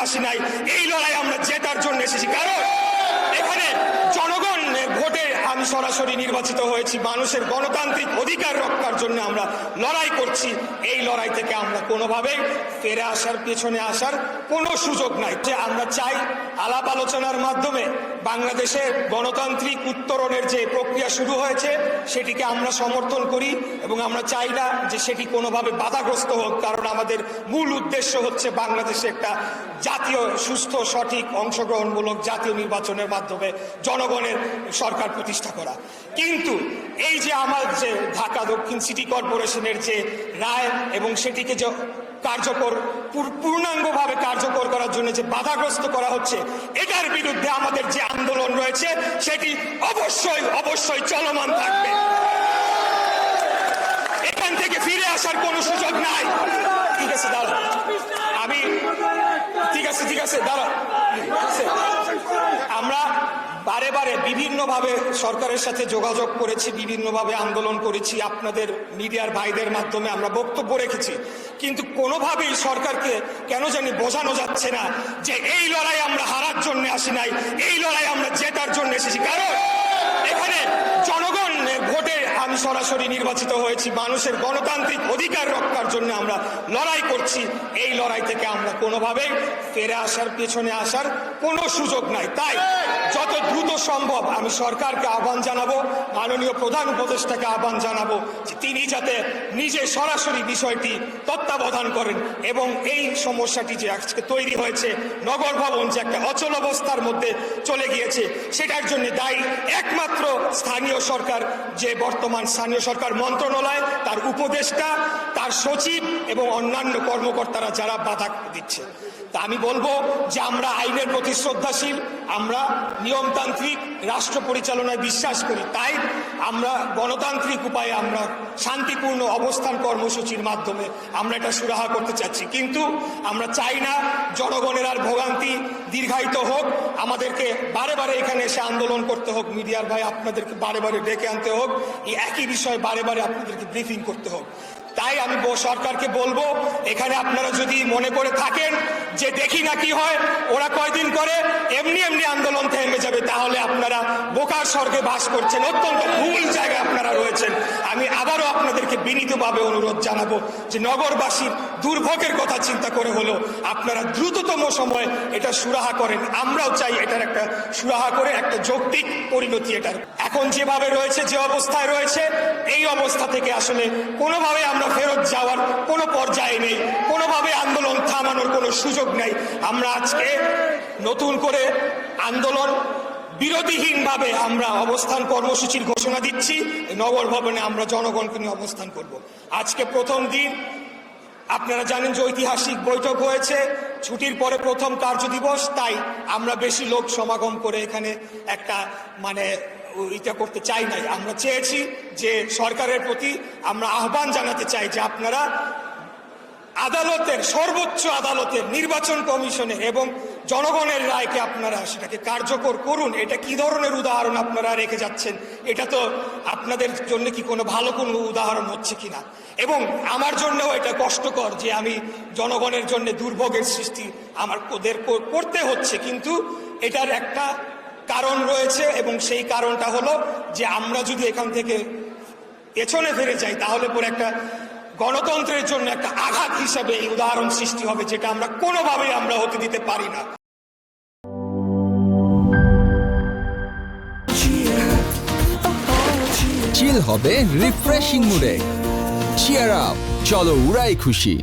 আসি নাই, এই লড়াই আমরা জেতার জন্য এসেছি। কারণ এখানে জনগণের ভোটে আমি সরাসরি নির্বাচিত হয়েছি, মানুষের গণতান্ত্রিক অধিকার রক্ষার জন্য আমরা লড়াই করছি। এই লড়াই থেকে আমরা কোনোভাবেই ফিরে আসার, পেছনে আসার কোনো সুযোগ নাই। যে আমরা চাই আলাপ আলোচনার মাধ্যমে বাংলাদেশের গণতান্ত্রিক উত্তরণের যে প্রক্রিয়া শুরু হয়েছে সেটিকে আমরা সমর্থন করি এবং আমরা চাই না যে সেটি কোনোভাবে বাধাগ্রস্ত হোক। কারণ আমাদের মূল উদ্দেশ্য হচ্ছে বাংলাদেশে একটা জাতীয় সুস্থ সঠিক অংশগ্রহণমূলক জাতীয় নির্বাচনের মাধ্যমে জনগণের সরকার প্রতিষ্ঠা করা। কিন্তু এই যে আমার যে ঢাকা দক্ষিণ সিটি কর্পোরেশনের যে রায় এবং সেটিকে যে কার্যকর পূর্ণাঙ্গভাবে কার্যকর করার জন্য যে বাধাগ্রস্ত করা হচ্ছে, এটার বিরুদ্ধে আমাদের যে আন্দোলন রয়েছে সেটি অবশ্যই অবশ্যই চলমান থাকবে। এখান থেকে ফিরে আসার কোনো সুযোগ নাই। ঠিক আছে দাঁড়া, আমি ঠিক আছে দাঁড়া। আমরা বারে বারে বিভিন্নভাবে সরকারের সাথে যোগাযোগ করেছি, বিভিন্নভাবে আন্দোলন করেছি, আপনাদের মিডিয়ার ভাইদের মাধ্যমে আমরা বক্তব্য রেখেছি, কিন্তু কোনোভাবেই সরকারকে কেন জানি বোঝানো যাচ্ছে না যে এই লড়াই আমরা হারার জন্য আসি নাই, এই লড়াই আমরা জেতার জন্য এসেছি। কারণ এখানে জনগণের ভোটে আমি সরাসরি নির্বাচিত হয়েছি, মানুষের গণতান্ত্রিক অধিকার রক্ষার জন্য আমরা লড়াই করছি। এই লড়াই থেকে আমরা কোনোভাবেই ফিরে আসার, পেছনে আসার কোনো সুযোগ নাই। তাই যত দ্রুত সম্ভব আমি সরকারকে আহ্বান জানাবো, মাননীয় প্রধান উপদেষ্টাকে আহ্বান জানাবো যে তিনি যাতে নিজে সরাসরি বিষয়টি তত্ত্বাবধান করেন এবং এই সমস্যাটি যে আজকে তৈরি হয়েছে, নগর ভবন যে একটা অচল অবস্থার মধ্যে চলে গিয়েছে, সেটার জন্য দায়ী একমাত্র স্থানীয় সরকার, যে বর্তমান স্থানীয় সরকার মন্ত্রণালয়, তার উপদেষ্টা, তার সচিব এবং অন্যান্য কর্মকর্তারা যারা বাধা দিচ্ছে। তা আমি বলবো যে আমরা আইনের প্রতি শ্রদ্ধাশীল, আমরা নিয়মতান্ত্রিক রাষ্ট্র পরিচালনায় বিশ্বাস করি। তাই আমরা গণতান্ত্রিক উপায়ে আমরা শান্তিপূর্ণ অবস্থান কর্মসূচির মাধ্যমে আমরা এটা সুরাহা করতে চাচ্ছি। কিন্তু আমরা চাই না জনগণের আর ভোগান্তি দীর্ঘায়িত হোক, আমাদেরকে বারে বারে এখানে এসে আন্দোলন করতে হোক, মিডিয়ার ভাই আপনাদেরকে বারে বারে ডেকে আনতে হোক, এই একই বিষয় বারে বারে আপনাদেরকে ব্রিফিং করতে হোক। তাই আমি সরকারকে বলবো, এখানে আপনারা যদি মনে করে থাকেন যে দেখি না কি হয়, ওরা কয়দিন করে এমনি এমনি আন্দোলন থেমে যাবে, তাহলে আপনারা বোকার স্বর্গে বাস করছেন, অত্যন্ত ভুল জায়গায় আপনারা রয়েছেন। আমি আবারও আপনাদেরকে বিনীতভাবে অনুরোধ জানাবো যে নগরবাসীর দুর্ভোগের কথা চিন্তা করে হলেও আপনারা দ্রুততম সময়ে এটা সুরাহা করেন। আমরাও চাই এটার একটা সুরাহা করে একটা যৌক্তিক পরিণতি এটার। এখন যেভাবে রয়েছে, যে অবস্থায় রয়েছে, এই অবস্থা থেকে আসলে কোনোভাবে আমরা ফেরত যাওয়ার কোনো পর্যায়ে নেই, কোনোভাবে আন্দোলন থামানোর কোনো সুযোগ নেই। আমরা আজকে নতুন করে আন্দোলন বিরতিহীনভাবে আমরা অবস্থান কর্মসূচির ঘোষণা দিচ্ছি। নগর ভবনে আমরা জনগণকে নিয়ে অবস্থান করব। আজকে প্রথম দিন, আপনারা জানেন যে ঐতিহাসিক বৈঠক হয়েছে, ছুটির পরে প্রথম কার্যদিবস, তাই আমরা বেশি লোক সমাগম করে এখানে একটা এটা করতে চাই নাই। আমরা চেয়েছি যে সরকারের প্রতি আমরা আহ্বান জানাতে চাই যে আপনারা আদালতের, সর্বোচ্চ আদালতের, নির্বাচন কমিশনের এবং জনগণের রায়কে আপনারা সেটাকে কার্যকর করুন। এটা কি ধরনের উদাহরণ আপনারা রেখে যাচ্ছেন? এটা তো আপনাদের জন্য কি কোনো ভালো কোনো উদাহরণ হচ্ছে কিনা? এবং আমার জন্যও এটা কষ্টকর যে আমি জনগণের জন্য দুর্ভোগের সৃষ্টি আমার করতে হচ্ছে, কিন্তু এটার একটা কারণ রয়েছে এবং সেই কারণটা হলো যে আমরা যদি এখান থেকে পেছনে ফিরে যাই তাহলে পরে একটা গণতন্ত্রের জন্য একটা আঘাত হিসাবে এই উদাহরণ সৃষ্টি হবে, যেটা আমরা কোনোভাবেই আমরা হতে দিতে পারি না। চিল হবে রিফ্রেশিং মুডে, চিয়ার আপ, চলো উড়াই খুশি।